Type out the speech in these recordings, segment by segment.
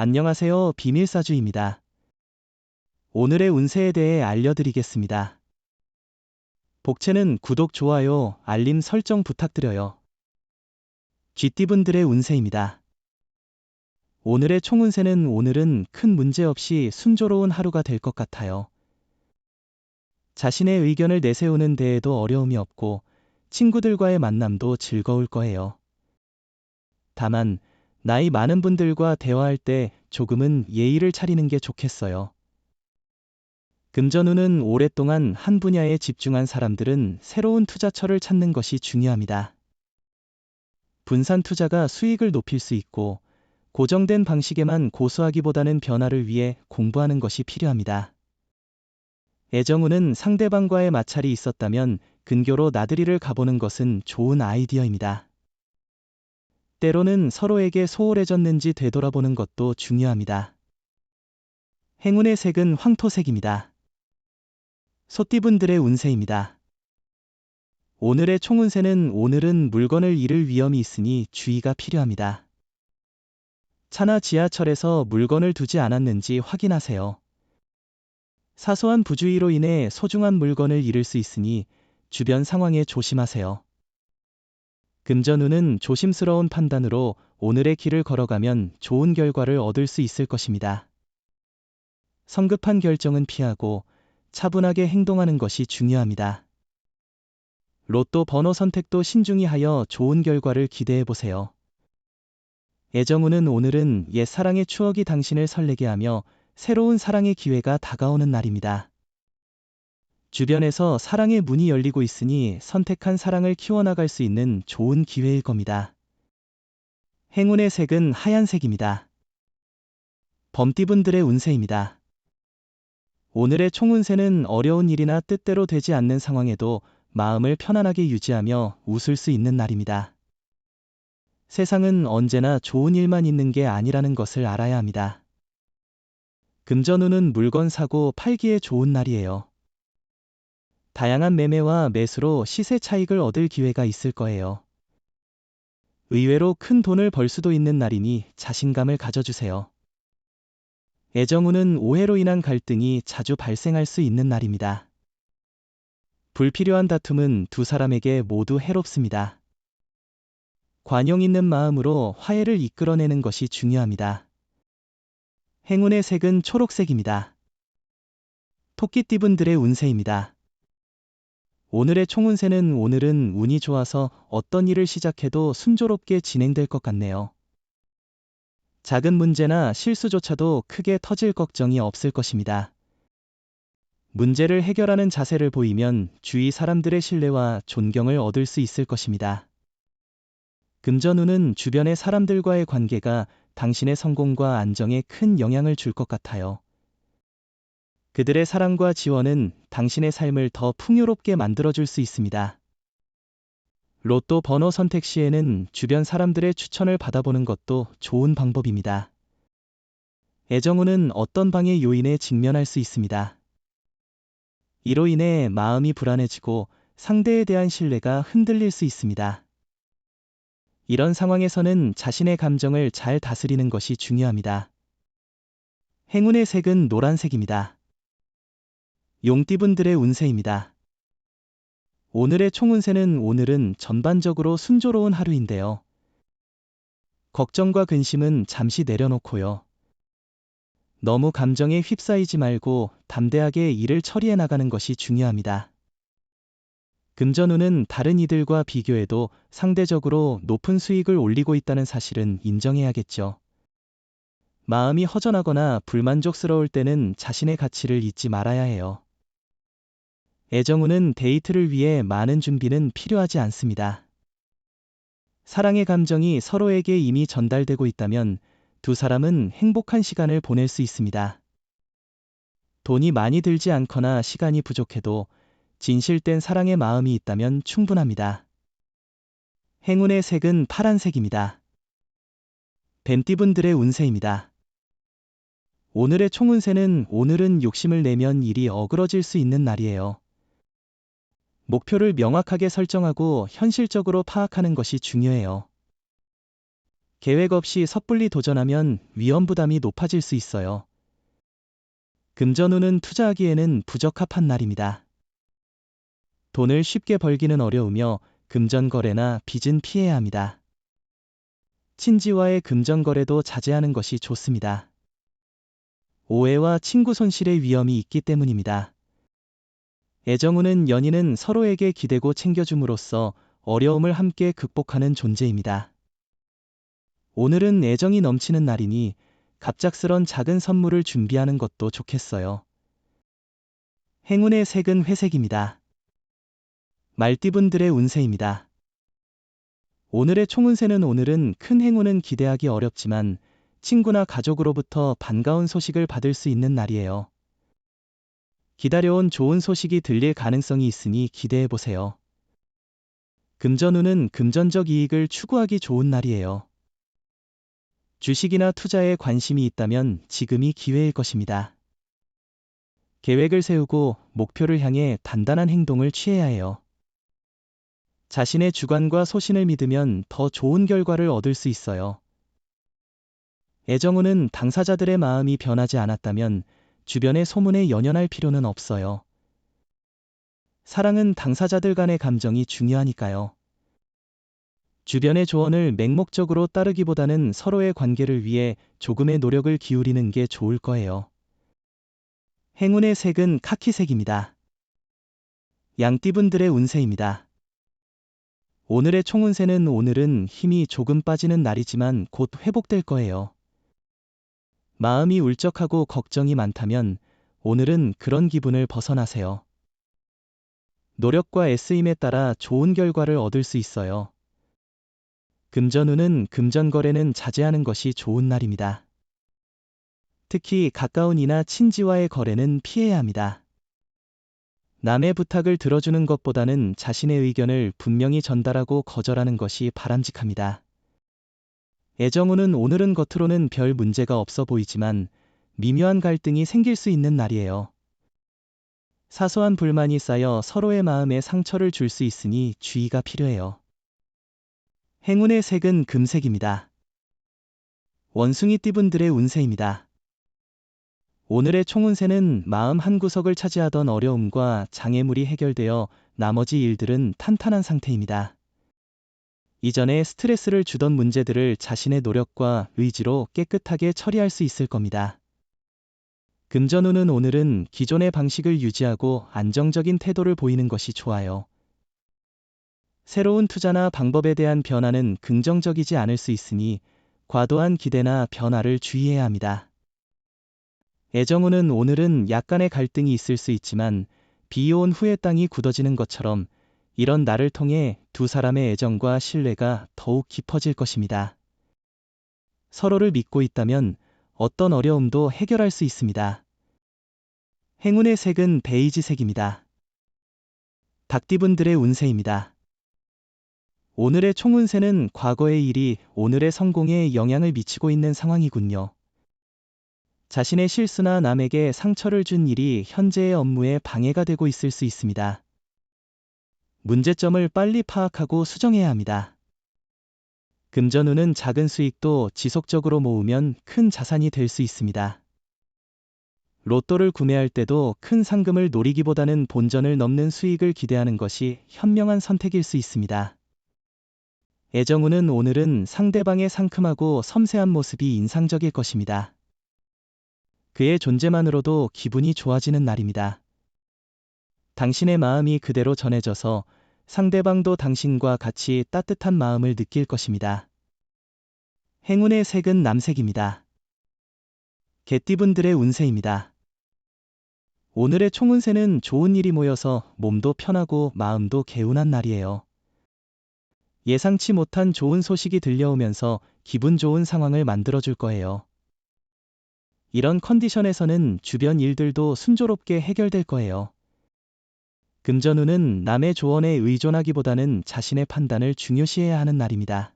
안녕하세요. 비밀사주입니다. 오늘의 운세에 대해 알려드리겠습니다. 복채는 구독, 좋아요, 알림 설정 부탁드려요. 쥐띠분들의 운세입니다. 오늘의 총운세는 오늘은 큰 문제 없이 순조로운 하루가 될 것 같아요. 자신의 의견을 내세우는 데에도 어려움이 없고 친구들과의 만남도 즐거울 거예요. 다만 나이 많은 분들과 대화할 때 조금은 예의를 차리는 게 좋겠어요. 금전운은 오랫동안 한 분야에 집중한 사람들은 새로운 투자처를 찾는 것이 중요합니다. 분산 투자가 수익을 높일 수 있고 고정된 방식에만 고수하기보다는 변화를 위해 공부하는 것이 필요합니다. 애정운은 상대방과의 마찰이 있었다면 근교로 나들이를 가보는 것은 좋은 아이디어입니다. 때로는 서로에게 소홀해졌는지 되돌아보는 것도 중요합니다. 행운의 색은 황토색입니다. 소띠분들의 운세입니다. 오늘의 총운세는 오늘은 물건을 잃을 위험이 있으니 주의가 필요합니다. 차나 지하철에서 물건을 두지 않았는지 확인하세요. 사소한 부주의로 인해 소중한 물건을 잃을 수 있으니 주변 상황에 조심하세요. 금전운은 조심스러운 판단으로 오늘의 길을 걸어가면 좋은 결과를 얻을 수 있을 것입니다. 성급한 결정은 피하고 차분하게 행동하는 것이 중요합니다. 로또 번호 선택도 신중히 하여 좋은 결과를 기대해 보세요. 애정운은 오늘은 옛 사랑의 추억이 당신을 설레게 하며 새로운 사랑의 기회가 다가오는 날입니다. 주변에서 사랑의 문이 열리고 있으니 선택한 사랑을 키워나갈 수 있는 좋은 기회일 겁니다. 행운의 색은 하얀색입니다. 범띠분들의 운세입니다. 오늘의 총운세는 어려운 일이나 뜻대로 되지 않는 상황에도 마음을 편안하게 유지하며 웃을 수 있는 날입니다. 세상은 언제나 좋은 일만 있는 게 아니라는 것을 알아야 합니다. 금전운은 물건 사고 팔기에 좋은 날이에요. 다양한 매매와 매수로 시세 차익을 얻을 기회가 있을 거예요. 의외로 큰 돈을 벌 수도 있는 날이니 자신감을 가져주세요. 애정운은 오해로 인한 갈등이 자주 발생할 수 있는 날입니다. 불필요한 다툼은 두 사람에게 모두 해롭습니다. 관용 있는 마음으로 화해를 이끌어내는 것이 중요합니다. 행운의 색은 초록색입니다. 토끼띠분들의 운세입니다. 오늘의 총운세는 오늘은 운이 좋아서 어떤 일을 시작해도 순조롭게 진행될 것 같네요. 작은 문제나 실수조차도 크게 터질 걱정이 없을 것입니다. 문제를 해결하는 자세를 보이면 주위 사람들의 신뢰와 존경을 얻을 수 있을 것입니다. 금전운은 주변의 사람들과의 관계가 당신의 성공과 안정에 큰 영향을 줄 것 같아요. 그들의 사랑과 지원은 당신의 삶을 더 풍요롭게 만들어줄 수 있습니다. 로또 번호 선택 시에는 주변 사람들의 추천을 받아보는 것도 좋은 방법입니다. 애정운은 어떤 방해 요인에 직면할 수 있습니다. 이로 인해 마음이 불안해지고 상대에 대한 신뢰가 흔들릴 수 있습니다. 이런 상황에서는 자신의 감정을 잘 다스리는 것이 중요합니다. 행운의 색은 노란색입니다. 용띠분들의 운세입니다. 오늘의 총운세는 오늘은 전반적으로 순조로운 하루인데요. 걱정과 근심은 잠시 내려놓고요. 너무 감정에 휩싸이지 말고 담대하게 일을 처리해 나가는 것이 중요합니다. 금전운은 다른 이들과 비교해도 상대적으로 높은 수익을 올리고 있다는 사실은 인정해야겠죠. 마음이 허전하거나 불만족스러울 때는 자신의 가치를 잊지 말아야 해요. 애정운은 데이트를 위해 많은 준비는 필요하지 않습니다. 사랑의 감정이 서로에게 이미 전달되고 있다면 두 사람은 행복한 시간을 보낼 수 있습니다. 돈이 많이 들지 않거나 시간이 부족해도 진실된 사랑의 마음이 있다면 충분합니다. 행운의 색은 파란색입니다. 뱀띠분들의 운세입니다. 오늘의 총운세는 오늘은 욕심을 내면 일이 어그러질 수 있는 날이에요. 목표를 명확하게 설정하고 현실적으로 파악하는 것이 중요해요. 계획 없이 섣불리 도전하면 위험 부담이 높아질 수 있어요. 금전운은 투자하기에는 부적합한 날입니다. 돈을 쉽게 벌기는 어려우며 금전 거래나 빚은 피해야 합니다. 친지와의 금전 거래도 자제하는 것이 좋습니다. 오해와 친구 손실의 위험이 있기 때문입니다. 애정운은 연인은 서로에게 기대고 챙겨줌으로써 어려움을 함께 극복하는 존재입니다. 오늘은 애정이 넘치는 날이니 갑작스런 작은 선물을 준비하는 것도 좋겠어요. 행운의 색은 회색입니다. 말띠분들의 운세입니다. 오늘의 총운세는 오늘은 큰 행운은 기대하기 어렵지만 친구나 가족으로부터 반가운 소식을 받을 수 있는 날이에요. 기다려온 좋은 소식이 들릴 가능성이 있으니 기대해보세요. 금전운은 금전적 이익을 추구하기 좋은 날이에요. 주식이나 투자에 관심이 있다면 지금이 기회일 것입니다. 계획을 세우고 목표를 향해 단단한 행동을 취해야 해요. 자신의 주관과 소신을 믿으면 더 좋은 결과를 얻을 수 있어요. 애정운은 당사자들의 마음이 변하지 않았다면 주변의 소문에 연연할 필요는 없어요. 사랑은 당사자들 간의 감정이 중요하니까요. 주변의 조언을 맹목적으로 따르기보다는 서로의 관계를 위해 조금의 노력을 기울이는 게 좋을 거예요. 행운의 색은 카키색입니다. 양띠분들의 운세입니다. 오늘의 총운세는 오늘은 힘이 조금 빠지는 날이지만 곧 회복될 거예요. 마음이 울적하고 걱정이 많다면 오늘은 그런 기분을 벗어나세요. 노력과 애쓰임에 따라 좋은 결과를 얻을 수 있어요. 금전운은 금전거래는 자제하는 것이 좋은 날입니다. 특히 가까운 이나 친지와의 거래는 피해야 합니다. 남의 부탁을 들어주는 것보다는 자신의 의견을 분명히 전달하고 거절하는 것이 바람직합니다. 애정운은 오늘은 겉으로는 별 문제가 없어 보이지만 미묘한 갈등이 생길 수 있는 날이에요. 사소한 불만이 쌓여 서로의 마음에 상처를 줄 수 있으니 주의가 필요해요. 행운의 색은 금색입니다. 원숭이띠분들의 운세입니다. 오늘의 총운세는 마음 한구석을 차지하던 어려움과 장애물이 해결되어 나머지 일들은 탄탄한 상태입니다. 이전에 스트레스를 주던 문제들을 자신의 노력과 의지로 깨끗하게 처리할 수 있을 겁니다. 금전운은 오늘은 기존의 방식을 유지하고 안정적인 태도를 보이는 것이 좋아요. 새로운 투자나 방법에 대한 변화는 긍정적이지 않을 수 있으니 과도한 기대나 변화를 주의해야 합니다. 애정운은 오늘은 약간의 갈등이 있을 수 있지만 비 온 후에 땅이 굳어지는 것처럼 이런 날을 통해 두 사람의 애정과 신뢰가 더욱 깊어질 것입니다. 서로를 믿고 있다면 어떤 어려움도 해결할 수 있습니다. 행운의 색은 베이지색입니다. 닭띠분들의 운세입니다. 오늘의 총운세는 과거의 일이 오늘의 성공에 영향을 미치고 있는 상황이군요. 자신의 실수나 남에게 상처를 준 일이 현재의 업무에 방해가 되고 있을 수 있습니다. 문제점을 빨리 파악하고 수정해야 합니다. 금전운은 작은 수익도 지속적으로 모으면 큰 자산이 될 수 있습니다. 로또를 구매할 때도 큰 상금을 노리기보다는 본전을 넘는 수익을 기대하는 것이 현명한 선택일 수 있습니다. 애정운은 오늘은 상대방의 상큼하고 섬세한 모습이 인상적일 것입니다. 그의 존재만으로도 기분이 좋아지는 날입니다. 당신의 마음이 그대로 전해져서 상대방도 당신과 같이 따뜻한 마음을 느낄 것입니다. 행운의 색은 남색입니다. 개띠분들의 운세입니다. 오늘의 총운세는 좋은 일이 모여서 몸도 편하고 마음도 개운한 날이에요. 예상치 못한 좋은 소식이 들려오면서 기분 좋은 상황을 만들어줄 거예요. 이런 컨디션에서는 주변 일들도 순조롭게 해결될 거예요. 금전운은 남의 조언에 의존하기보다는 자신의 판단을 중요시해야 하는 날입니다.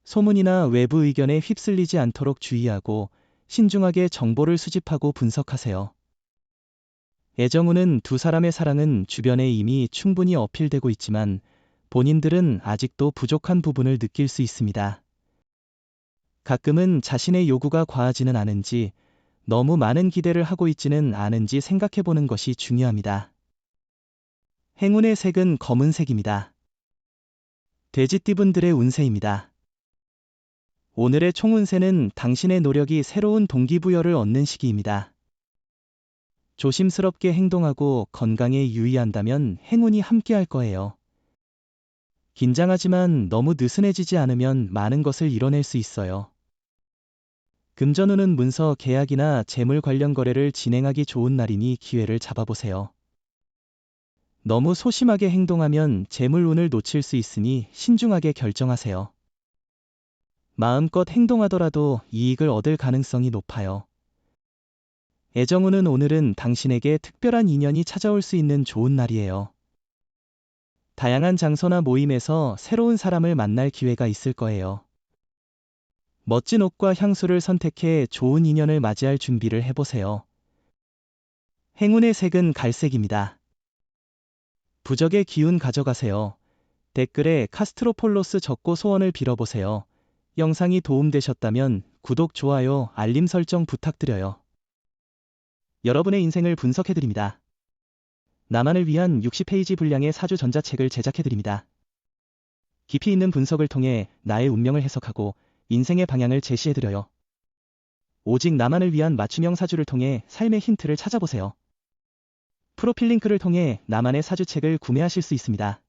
소문이나 외부 의견에 휩쓸리지 않도록 주의하고 신중하게 정보를 수집하고 분석하세요. 애정운은 두 사람의 사랑은 주변에 이미 충분히 어필되고 있지만 본인들은 아직도 부족한 부분을 느낄 수 있습니다. 가끔은 자신의 요구가 과하지는 않은지, 너무 많은 기대를 하고 있지는 않은지 생각해보는 것이 중요합니다. 행운의 색은 검은색입니다. 돼지띠분들의 운세입니다. 오늘의 총운세는 당신의 노력이 새로운 동기부여를 얻는 시기입니다. 조심스럽게 행동하고 건강에 유의한다면 행운이 함께할 거예요. 긴장하지만 너무 느슨해지지 않으면 많은 것을 이뤄낼 수 있어요. 금전운은 문서, 계약이나 재물 관련 거래를 진행하기 좋은 날이니 기회를 잡아보세요. 너무 소심하게 행동하면 재물운을 놓칠 수 있으니 신중하게 결정하세요. 마음껏 행동하더라도 이익을 얻을 가능성이 높아요. 애정운은 오늘은 당신에게 특별한 인연이 찾아올 수 있는 좋은 날이에요. 다양한 장소나 모임에서 새로운 사람을 만날 기회가 있을 거예요. 멋진 옷과 향수를 선택해 좋은 인연을 맞이할 준비를 해보세요. 행운의 색은 갈색입니다. 부적의 기운 가져가세요. 댓글에 카스트로폴로스 적고 소원을 빌어보세요. 영상이 도움되셨다면 구독, 좋아요, 알림 설정 부탁드려요. 여러분의 인생을 분석해드립니다. 나만을 위한 60페이지 분량의 사주 전자책을 제작해드립니다. 깊이 있는 분석을 통해 나의 운명을 해석하고 인생의 방향을 제시해드려요. 오직 나만을 위한 맞춤형 사주를 통해 삶의 힌트를 찾아보세요. 프로필 링크를 통해 나만의 사주책을 구매하실 수 있습니다.